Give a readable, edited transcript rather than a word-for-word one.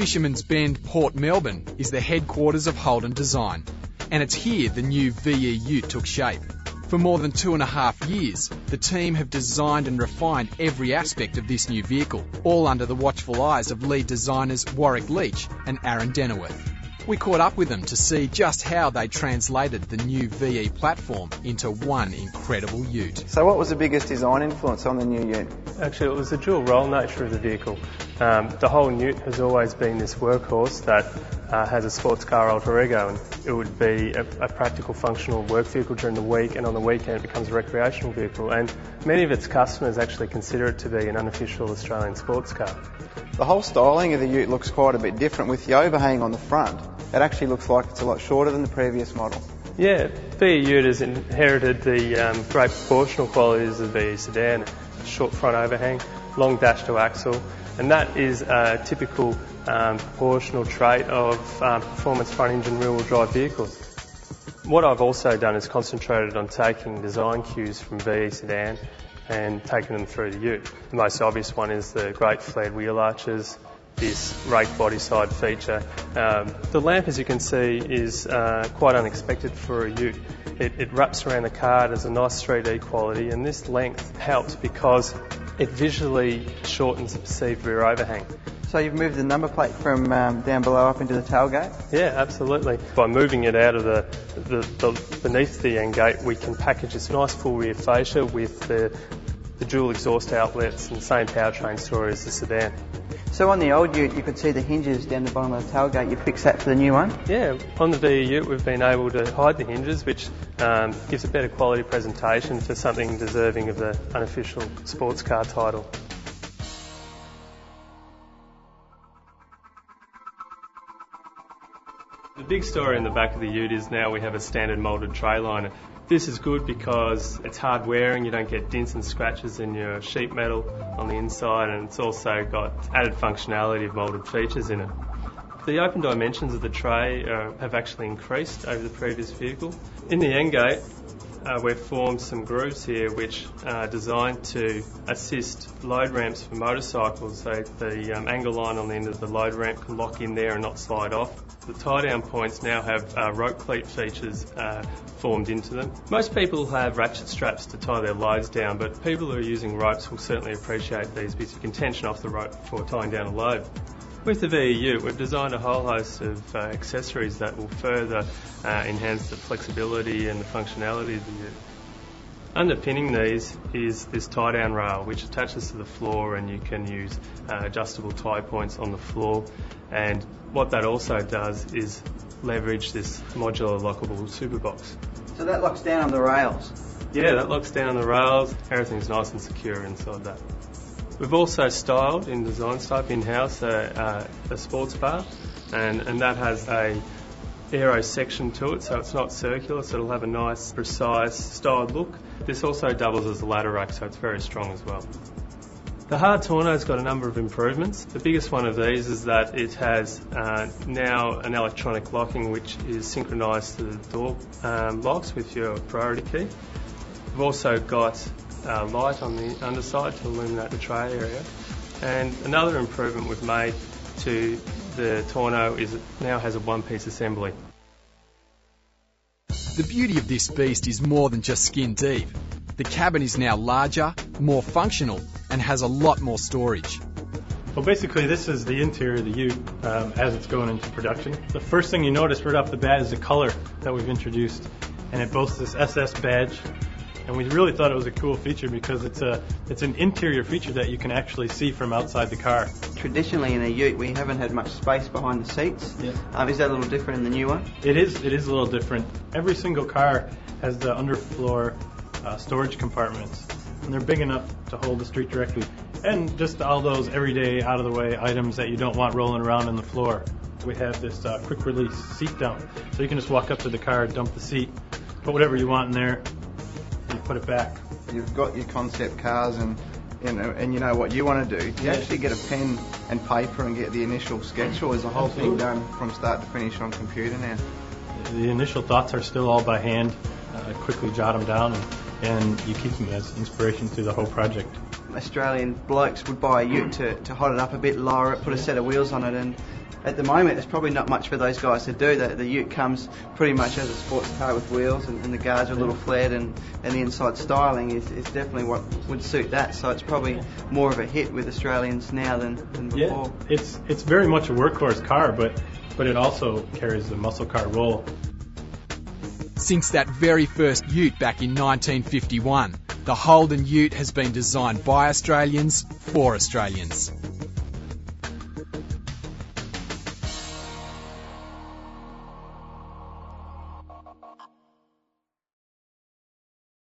Fisherman's Bend, Port Melbourne is the headquarters of Holden Design, and it's here the new VE ute took shape. For more than 2.5 years, the team have designed and refined every aspect of this new vehicle, all under the watchful eyes of lead designers Warwick Leach and Aaron Dennerworth. We caught up with them to see just how they translated the new VE platform into one incredible ute. So what was the biggest design influence on the new ute? Actually, it was the dual role nature of the vehicle. The whole ute has always been this workhorse that has a sports car alter ego, and it would be a practical, functional work vehicle during the week, and on the weekend it becomes a recreational vehicle. And many of its customers actually consider it to be an unofficial Australian sports car. The whole styling of the ute looks quite a bit different. With the overhang on the front, it actually looks like it's a lot shorter than the previous model. Yeah, VE ute has inherited the great proportional qualities of the VE sedan. Short front overhang, long dash to axle, and that is a typical proportional trait of performance front engine rear wheel drive vehicles. What I've also done is concentrated on taking design cues from VE sedan and taking them through the ute. The most obvious one is the great flared wheel arches, this rake body side feature. The lamp, as you can see, is quite unexpected for a ute. It wraps around the car, it has a nice 3D quality, and this length helps because it visually shortens the perceived rear overhang. So you've moved the number plate from down below up into the tailgate? Yeah, absolutely. By moving it out of the beneath the end gate, we can package this nice full rear fascia with the dual exhaust outlets and the same powertrain story as the sedan. So on the old ute, you could see the hinges down the bottom of the tailgate. You fixed that for the new one? Yeah, on the VE ute we've been able to hide the hinges, which gives a better quality presentation for something deserving of the unofficial sports car title. The big story in the back of the ute is now we have a standard moulded tray liner. This is good because it's hard wearing, you don't get dents and scratches in your sheet metal on the inside, and it's also got added functionality of moulded features in it. The open dimensions of the tray have actually increased over the previous vehicle. In the end gate, we've formed some grooves here which are designed to assist load ramps for motorcycles, so the angle line on the end of the load ramp can lock in there and not slide off. The tie-down points now have rope cleat features formed into them. Most people have ratchet straps to tie their loads down, but people who are using ropes will certainly appreciate these because you can tension off the rope before tying down a load. With the VE ute, we've designed a whole host of accessories that will further enhance the flexibility and the functionality of the ute. Underpinning these is this tie-down rail which attaches to the floor, and you can use adjustable tie points on the floor, and what that also does is leverage this modular lockable superbox. So that locks down on the rails? Yeah, that locks down the rails, everything's nice and secure inside that. We've also styled in design type in-house a sports bar, and that has a aero section to it, so it's not circular, so it'll have a nice, precise, styled look. This also doubles as a ladder rack, so it's very strong as well. The hard tonneau's got a number of improvements. The biggest one of these is that it has now an electronic locking which is synchronised to the door locks with your priority key. We've also got light on the underside to illuminate the tray area, and another improvement we've made to the tonneau is it now has a one-piece assembly. The beauty of this beast is more than just skin deep. The cabin is now larger, more functional, and has a lot more storage. Well, basically this is the interior of the ute as it's going into production. The first thing you notice right off the bat is the color that we've introduced, and it boasts this SS badge. And we really thought it was a cool feature because it's an interior feature that you can actually see from outside the car. Traditionally in a ute we haven't had much space behind the seats. Yeah. Is that a little different in the new one? It is a little different. Every single car has the underfloor storage compartments, and they're big enough to hold the street directly. And just all those everyday out of the way items that you don't want rolling around on the floor. We have this quick release seat dump, so you can just walk up to the car, dump the seat, put whatever you want in there, and you put it back. You've got your concept cars and you know what you want to do. Do you actually get a pen and paper and get the initial sketch, or is the whole thing done from start to finish on computer now? The initial thoughts are still all by hand. Quickly jot them down, and you keep them as inspiration through the whole project. Australian blokes would buy a ute to hot it up a bit, lower it, put a set of wheels on it, and at the moment there's probably not much for those guys to do. The ute comes pretty much as a sports car with wheels, and the guards are a little flared, and the inside styling is definitely what would suit that. So it's probably more of a hit with Australians now than before. Yeah, it's very much a workhorse car, but it also carries the muscle car role. Since that very first ute back in 1951, the Holden ute has been designed by Australians for Australians.